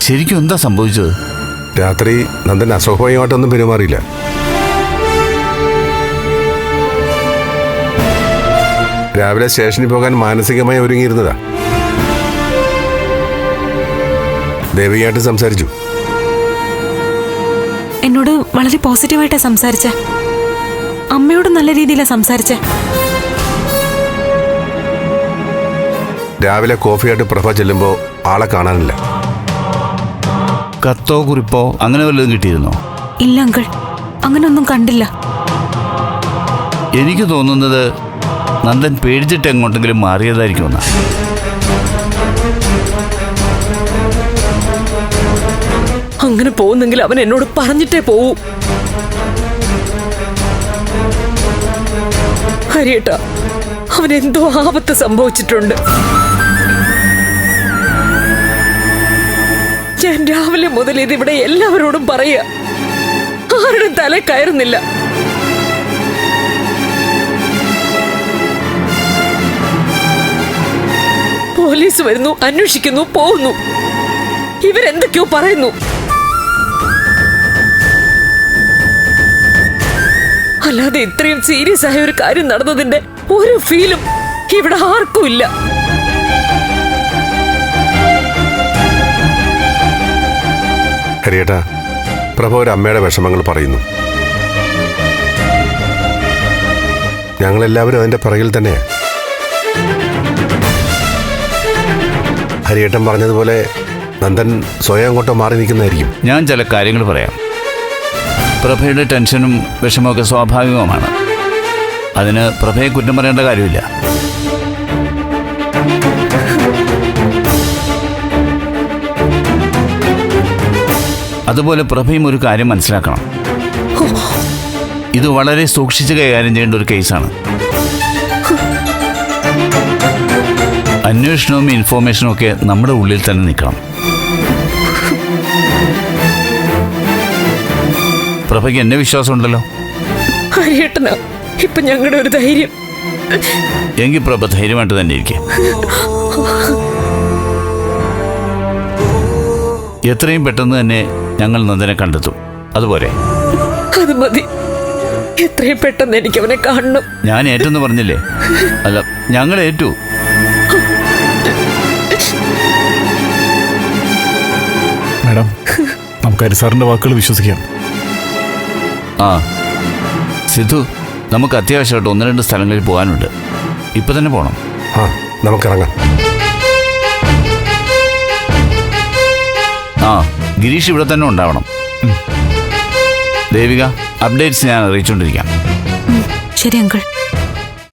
ശരിക്കും എന്താ സംഭവിച്ചത്? രാത്രി നന്ദൻ അസ്വാഭാവികമായിട്ടൊന്നും പെരുമാറിയില്ല. രാവിലെ സ്റ്റേഷനിൽ പോകാൻ മാനസികമായി ഒരുങ്ങിയിരുന്നതാ. ദേവികയായിട്ട് സംസാരിച്ചു. എന്നോട് വളരെ പോസിറ്റീവായിട്ടാ സംസാരിച്ച. അമ്മയോട് നല്ല രീതിയിലാണ് സംസാരിച്ച. രാവിലെ കോഫിയായിട്ട് പ്രഭ ചെല്ലുമ്പോൾ ആളെ കാണാനില്ല. കത്തോ കുറിപ്പോ അങ്ങനെ വല്ലതും കിട്ടിയിരുന്നോ? ഇല്ല അങ്കിൾ, അങ്ങനെയൊന്നും കണ്ടില്ല. എനിക്ക് തോന്നുന്നത് നന്ദൻ പേടിച്ചിട്ട് എങ്ങോട്ടെങ്കിലും മാറിയതായിരിക്കുമെന്നാ. അങ്ങനെ പോകുന്നെങ്കിൽ അവൻ എന്നോട് പറഞ്ഞിട്ടേ പോവൂ. ഹരിയേട്ടാ, അവൻ എന്തോ ആപത്ത് സംഭവിച്ചിട്ടുണ്ട്. ഞാൻ രാവിലെ മുതൽ ഇതിവിടെ എല്ലാവരോടും പറയുക, ആരുടെ തല കയറുന്നില്ല. പോലീസ് വരുന്നു, അന്വേഷിക്കുന്നു, പോകുന്നു. ഇവരെന്തൊക്കെയോ പറയുന്നു. അല്ലാതെ ഇത്രയും സീരിയസ് ആയ ഒരു കാര്യം നടന്നതിന്റെ ഒരു ഫീലും ഇവിടെ ആർക്കും ഇല്ല. ഹരിയേട്ടാ, പ്രഭ ഒരു അമ്മയുടെ വിഷമങ്ങൾ പറയുന്നു. ഞങ്ങളെല്ലാവരും അതിന്റെ പിറകിൽ തന്നെയാ. ഹരിയേട്ടൻ പറഞ്ഞതുപോലെ നന്ദൻ സ്വയം അങ്ങോട്ടോ മാറി നിൽക്കുന്നതായിരിക്കും. ഞാൻ ചില കാര്യങ്ങൾ പറയാം. പ്രഭയുടെ ടെൻഷനും വിഷമമൊക്കെ സ്വാഭാവികമാണ്. അതിന് പ്രഭയെ കുറ്റം പറയേണ്ട കാര്യമില്ല. അതുപോലെ പ്രഭയും ഒരു കാര്യം മനസ്സിലാക്കണം. ഇത് വളരെ സൂക്ഷിച്ച് കൈകാര്യം ചെയ്യേണ്ട ഒരു കേസാണ്. അന്വേഷണവും ഇൻഫോർമേഷനും ഒക്കെ നമ്മുടെ ഉള്ളിൽ തന്നെ നിൽക്കണം. പ്രഭയ്ക്ക് എന്നെ വിശ്വാസമുണ്ടല്ലോ. ഹരിയേട്ടനാ ഇപ്പൊ ഞങ്ങളുടെ ഒരു ധൈര്യം. എങ്കിൽ പ്രഭ ധൈര്യമായിട്ട് തന്നെ ഇരിക്കുക. എത്രയും പെട്ടെന്ന് തന്നെ ഞങ്ങൾ നന്ദനെ കണ്ടെത്തും. അതുപോലെ അത് മതി. എത്രയും പെട്ടെന്ന് എനിക്ക് അവനെ കാണണം. ഞാൻ ഏറ്റെന്ന് പറഞ്ഞില്ലേ? അല്ല, ഞങ്ങൾ ഏറ്റു. മാഡം, നമുക്ക് ഹരിസാറിന്റെ വാക്കുകൾ വിശ്വസിക്കാം. ആ സിദ്ധു, നമുക്ക് അത്യാവശ്യമായിട്ട് 1-2 സ്ഥലങ്ങളിൽ പോകാനുണ്ട്. ഇപ്പൊ തന്നെ പോകണം. ആ, നമുക്കിറങ്ങാം. ആ, ഗിരീഷ് ഇവിടെ തന്നെ ഉണ്ടാവണം. ദേവിക, അപ്ഡേറ്റ്സ് ഞാൻ അറിയിച്ചുകൊണ്ടിരിക്കാം. ശരി അങ്കിൾ.